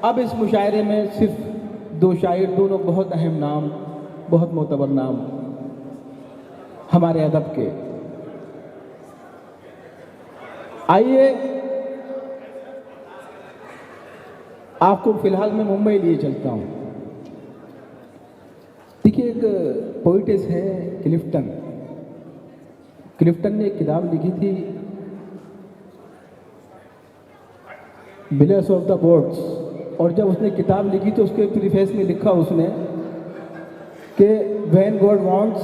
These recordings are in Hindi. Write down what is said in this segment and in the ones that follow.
अब इस मुशायरे में सिर्फ दो शायर, दोनों बहुत अहम नाम, बहुत मोतबर नाम हमारे अदब के। आइए आपको फिलहाल मैं मुंबई लिए चलता हूँ। देखिए, एक पोइटिस है क्लिफ्टन। क्लिफ्टन ने एक किताब लिखी थी बिलेस ऑफ द बोर्ड्स, और जब उसने किताब लिखी तो उसके प्रीफेस में लिखा उसने कि when God wants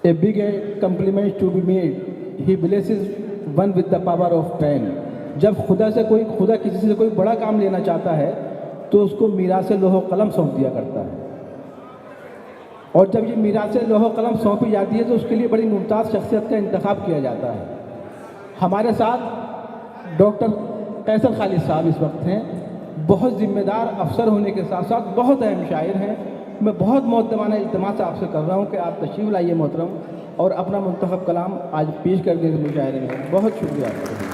a big compliment to be made he blesses one with the power of pen. जब खुदा किसी से कोई बड़ा काम लेना चाहता है तो उसको मीरास लोहो कलम सौंप दिया करता है, और जब ये मीरास लोहो कलम सौंपी जाती है तो उसके लिए बड़ी मुमताज़ शख्सियत का इंतखाब किया जाता है। हमारे साथ डॉक्टर कैसर खालिद साहब इस वक्त हैं। बहुत ज़िम्मेदार अफसर होने के साथ साथ बहुत अहम शायर हैं। मैं बहुत मुअद्दबाना इल्तिमास आपसे कर रहा हूँ कि आप तशरीफ़ लाइए मोहतरम, और अपना मुंतखब कलाम आज पेश कर दें इस मुशायरे में। बहुत शुक्रिया आपका।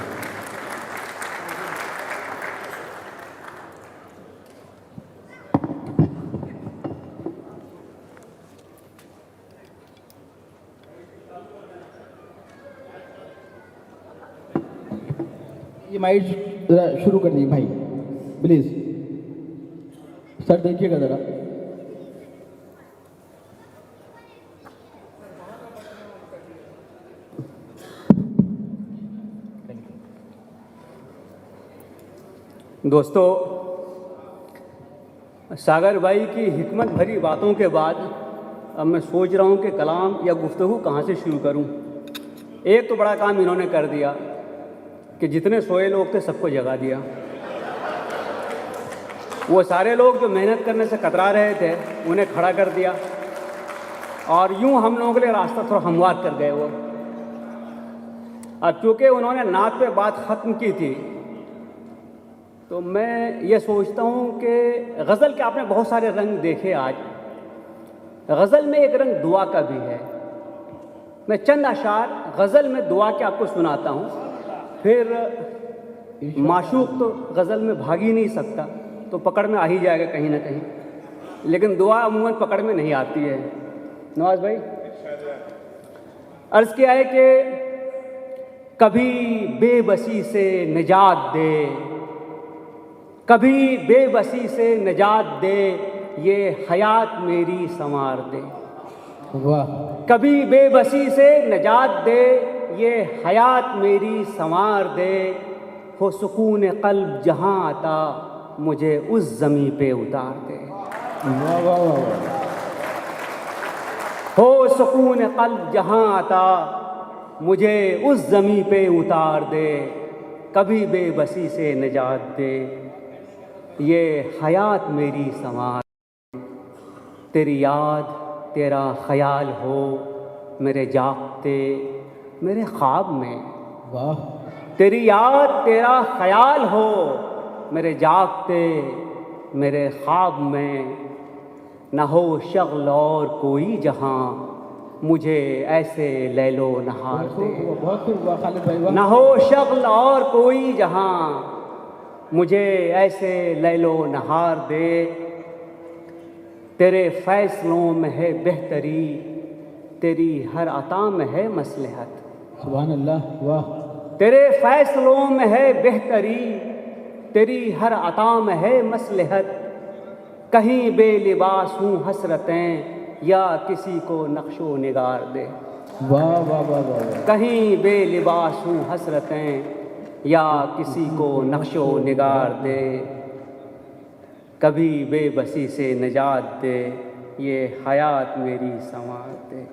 ये माइक ज़रा शुरू कर दीजिए भाई प्लीज़। सर देखिएगा ज़रा। दोस्तों, सागर भाई की हिकमत भरी बातों के बाद अब मैं सोच रहा हूँ कि कलाम या गुफ्तगू कहाँ से शुरू करूँ। एक तो बड़ा काम इन्होंने कर दिया कि जितने सोए लोग थे सबको जगा दिया। वो सारे लोग जो मेहनत करने से कतरा रहे थे उन्हें खड़ा कर दिया, और यूं हम लोगों के लिए रास्ता थोड़ा हमवार कर गए वो। अब चूँकि उन्होंने नात पे बात ख़त्म की थी तो मैं ये सोचता हूँ कि गज़ल के आपने बहुत सारे रंग देखे आज। गज़ल में एक रंग दुआ का भी है। मैं चंद अशार गज़ल में दुआ के आपको सुनाता हूँ, फिर माशूक तो गज़ल में भाग ही नहीं सकता, तो पकड़ में आ ही जाएगा कहीं ना कहीं, लेकिन दुआ अमूमन पकड़ में नहीं आती है। नवाज भाई, अर्ज़ किया है कि कभी बेबसी से निजात दे, कभी बेबसी से निजात दे, ये हयात मेरी संवार दे। वाह। कभी बेबसी से निजात दे, ये हयात मेरी संवार दे। हो सुकून क़ल्ब जहाँ आता, मुझे उस ज़मीं पे उतार दे। वाह वाह वाह। हो सुकून क़ल्ब जहाँ आता, मुझे उस ज़मीं पे उतार दे। कभी बेबसी से निजात दे, ये हयात मेरी संवार। तेरी याद तेरा ख़याल हो मेरे जागते मेरे ख्वाब में। वाह। तेरी याद तेरा ख़याल हो मेरे जागते मेरे ख्वाब में। न हो शग़ल और कोई जहाँ, मुझे ऐसे लैलो नहार दे। बहुत खूब वाह खालिद भाई वाह। न हो शग़ल और कोई जहाँ, मुझे ऐसे लैलो नहार दे। तेरे फ़ैसलों में है बेहतरी, तेरी हर अता में है मसलहत। सुभान अल्लाह। वाह। तेरे फ़ैसलों में है बेहतरी, तेरी हर अता में है मसलहत। कहीं बेलिबास हूँ हसरतें, या किसी को नक्शो निगार दे। वाह वाह वाह वाह। कहीं बेलिबास हूँ हसरतें, या किसी को नक्शो निगार दे। कभी बेबसी से निजात दे, ये हयात मेरी संवार दे।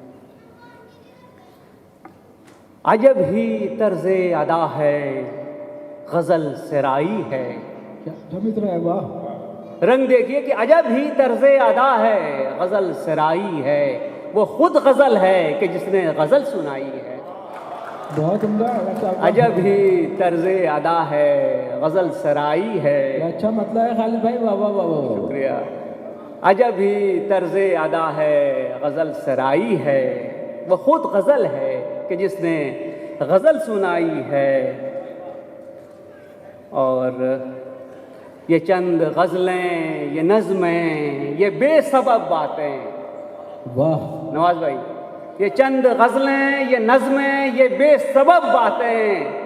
अजब ही तर्ज़े अदा है, गज़ल सराई है। क्या मित्र है। वाह। रंग देखिए कि अजब ही तर्ज़े अदा है, गज़ल सराई है। वो खुद गज़ल है कि जिसने गज़ल सुनाई है। बहुत उम्दा। अजब ही तर्ज़े अदा है, गज़ल सराई है। अच्छा मतलब है खालिद भाई। वाह वाह वाह वाह। शुक्रिया। अजब ही तर्ज़े अदा है, गज़ल सराई है। वो खुद गज़ल है कि जिसने गज़ल सुनाई है। और ये चंद गज़लें, ये नज़में, ये बेसबब बातें। वाह नवाज भाई, ये चंद गज़लें, ये नज़में, ये बेसबब बातें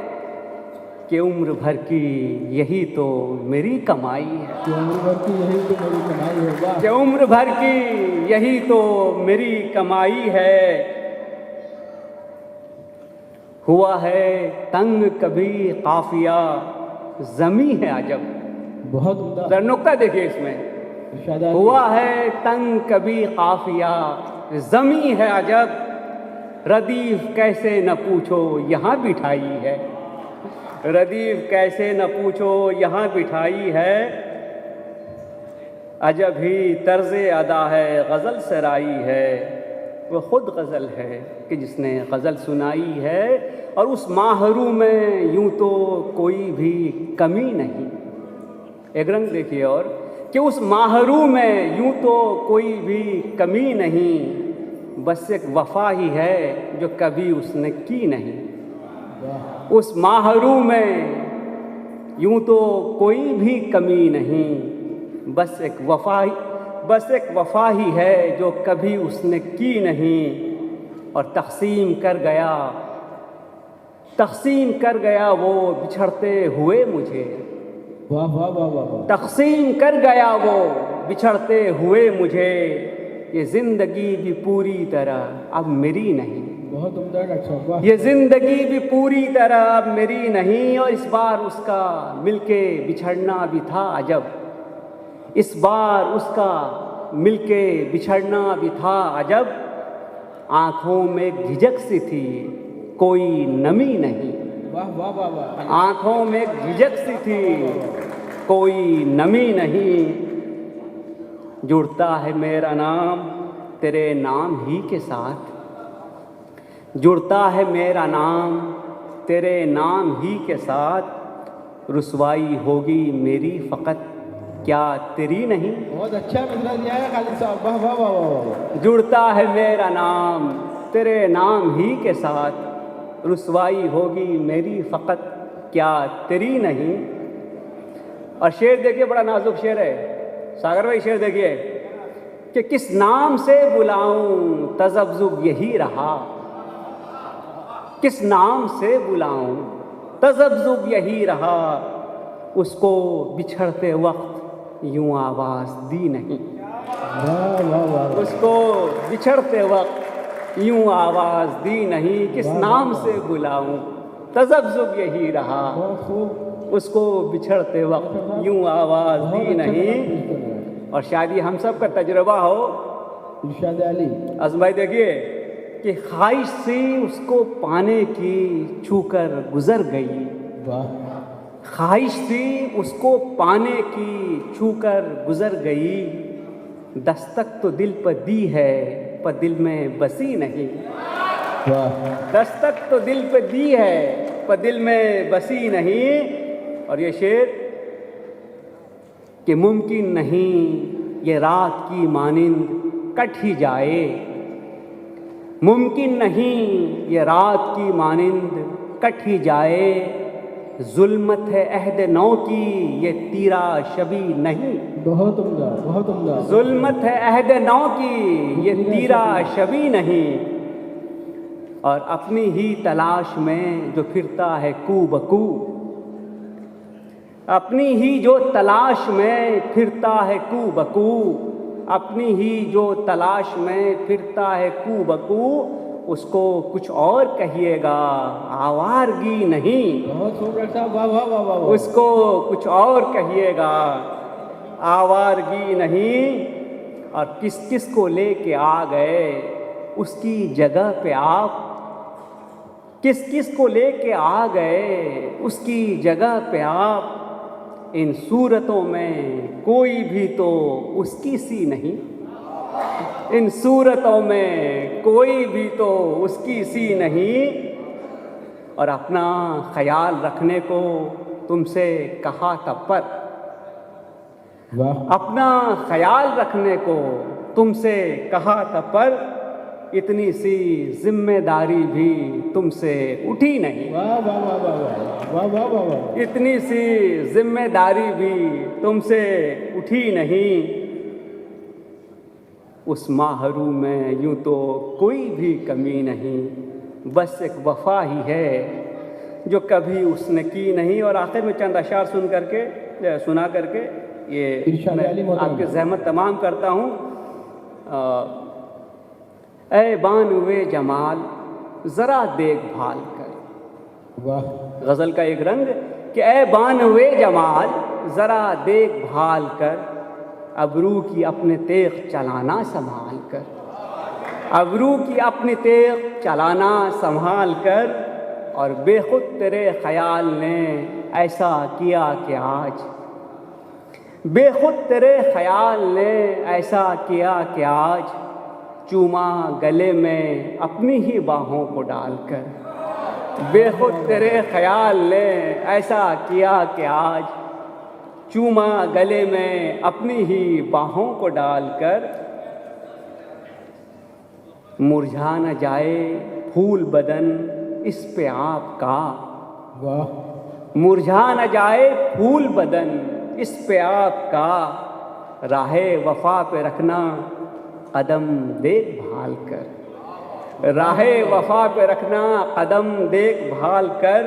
कि उम्र भर की यही तो मेरी कमाई है। कि उम्र भर की यही तो मेरी कमाई है। वाह कि उम्र भर की यही तो मेरी कमाई है। हुआ है तंग कभी काफिया, ज़मी है अजब। बहुत उम्दा। जरा नुक्ता देखिए इसमें, इरशाद अली। हुआ है तंग कभी काफिया, ज़मी है अजब। रदीफ कैसे न पूछो यहाँ बिठाई है। रदीफ कैसे न पूछो यहाँ बिठाई है। अजब ही तर्ज़े अदा है, गज़ल सराई है। वो ख़ुद गज़ल है कि जिसने गज़ल सुनाई है। और उस माहरू में यूं तो कोई भी कमी नहीं। एक रंग देखिए और कि उस माहरू में यूं तो कोई भी कमी नहीं। बस एक वफ़ा ही है जो कभी उसने की नहीं। वाह उस माहरू में यूं तो कोई भी कमी नहीं। बस एक वफ़ा ही है जो कभी उसने की नहीं। और तक़सीम कर गया वो बिछड़ते हुए मुझे। वाह वाह वाह वाह। तक़सीम कर गया वो बिछड़ते हुए मुझे। ये ज़िंदगी भी पूरी तरह अब मेरी नहीं। बहुत उम्दा डॉक्टर साहब। वाह ये ज़िंदगी भी पूरी तरह अब मेरी नहीं। और इस बार उसका मिलके बिछड़ना भी था अजब। इस बार उसका मिलके बिछड़ना भी था अजब। आँखों में झिझक सी थी कोई नमी नहीं। वाह वाह वाह वाह। आँखों में झिझक सी थी कोई नमी नहीं। जुड़ता है मेरा नाम तेरे नाम ही के साथ। जुड़ता है मेरा नाम तेरे नाम ही के साथ। रुसवाई होगी मेरी फ़कत क्या तेरी नहीं। बहुत अच्छा मिसरा दिया है खालिद साहब। वाह वाह वाह वाह वाह। जुड़ता है मेरा नाम तेरे नाम ही के साथ। रुसवाई होगी मेरी फ़कत क्या तेरी नहीं। और शेर देखिए, बड़ा नाजुक शेर है। सागर भाई शेर देखिए कि किस नाम से बुलाऊं तज़ब्ज़ुब यही रहा। किस नाम से बुलाऊं तज़ब्ज़ुब यही रहा। उसको बिछड़ते वक्त यूं आवाज़ दी नहीं। वाह वाह वाह। उसको बिछड़ते वक्त यूं आवाज़ दी नहीं। किस नाम से बुलाऊं तज़ब्ज़ुब यही रहा। बहुत खूब। उसको बिछड़ते वक्त यूं आवाज़ दी नहीं। और शायद ये हम सब का तजुर्बा हो। इरशाद अली। आज़माई देखिए कि ख्वाहिश से उसको पाने की छूकर गुज़र गई। वाह ख्वाहिश थी उसको पाने की छूकर गुज़र गई। दस्तक तो दिल पर दी है पर दिल में बसी नहीं। वाह। दस्तक तो दिल पे दी है पर दिल में बसी नहीं। और ये शेर कि मुमकिन नहीं ये रात की मानिंद कट ही जाए। मुमकिन नहीं ये रात की मानिंद कट ही जाए। जुल्मत है अहद नौ की ये तीरा शबी नहीं। बहुत उम्दा बहुत उम्दा। जुल्मत है अहद नौ की ये तीरा शबी नहीं। और अपनी ही तलाश में जो फिरता है कू बकू। अपनी ही जो तलाश में फिरता है कू बकू। अपनी ही जो तलाश में फिरता है कू बकू। उसको कुछ और कहिएगा आवारगी नहीं। बहुत खूब डॉक्टर साहब। वाह वाह वाह वाह वाह। उसको कुछ और कहिएगा आवारगी नहीं। और किस किस को लेके आ गए उसकी जगह पे आप। किस किस को लेके आ गए उसकी जगह पे आप। इन सूरतों में कोई भी तो उसकी सी नहीं। इन सूरतों में कोई भी तो उसकी सी नहीं। और अपना ख्याल रखने को तुमसे कहा था पर। वाह। अपना ख्याल रखने को तुमसे कहा था पर। इतनी सी जिम्मेदारी भी तुमसे उठी नहीं। वाह वाह वाह वाह वाह वाह वाह वाह वाह। इतनी सी जिम्मेदारी भी तुमसे उठी नहीं। उस माहरू में यूं तो कोई भी कमी नहीं, बस एक वफा ही है जो कभी उसने की नहीं। और आखिर में चंद अशार सुना करके ये इरशाद अली मैं मोहतरम। आपकी ज़हमत तमाम करता हूँ। ए बानुए जमाल ज़रा देखभाल कर। वाह गज़ल का एक रंग कि ए बानुए जमाल ज़रा देखभाल कर, अबरू की अपने तेग चलाना संभाल कर। अबरू की अपनी तेग चलाना संभाल कर, और बेखुद तेरे ख्याल ने ऐसा किया कि आज, बेखुद तेरे ख्याल ने ऐसा किया कि आज, चूमा गले में अपनी ही बाहों को डालकर। बेखुद तेरे ख्याल ने ऐसा किया कि आज, चूमा गले में अपनी ही बाहों को डालकर। मुरझा न जाए फूल बदन इस पे आपका, वाह मुरझा न जाए फूल बदन इस पे आपका, राहे वफा पे रखना कदम देखभाल कर। राहे वफा पे रखना कदम देखभाल कर।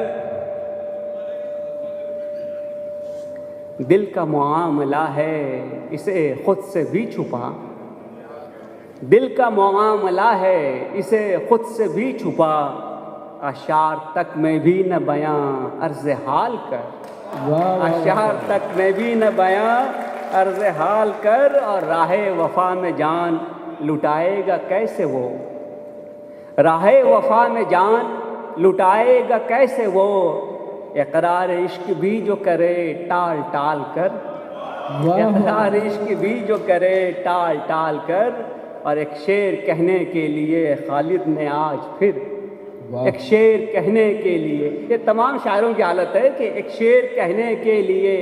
दिल का मामला है इसे खुद से भी छुपा, दिल का मामला है इसे खुद से भी छुपा, अशार तक में भी न बयां अर्ज़ हाल कर। वाह वाह अशार तक में भी न बयां अर्ज़ हाल कर। और राहे वफा में जान लुटाएगा कैसे वो, राहे वफा में जान लुटाएगा कैसे वो, इक़रार इश्क भी जो करे टाल टाल कर। वाह इक़रार इश्क भी जो करे टाल टाल कर। और एक शेर कहने के लिए खालिद ने आज फिर, वाह। एक शेर कहने के लिए, ये तमाम शायरों की हालत है कि एक शेर कहने के लिए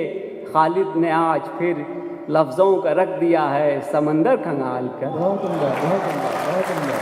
खालिद ने आज फिर लफ्ज़ों का रख दिया है समंदर खंगाल कर। बहुत उम्दा बहुत उम्दा बहुत उम्दा।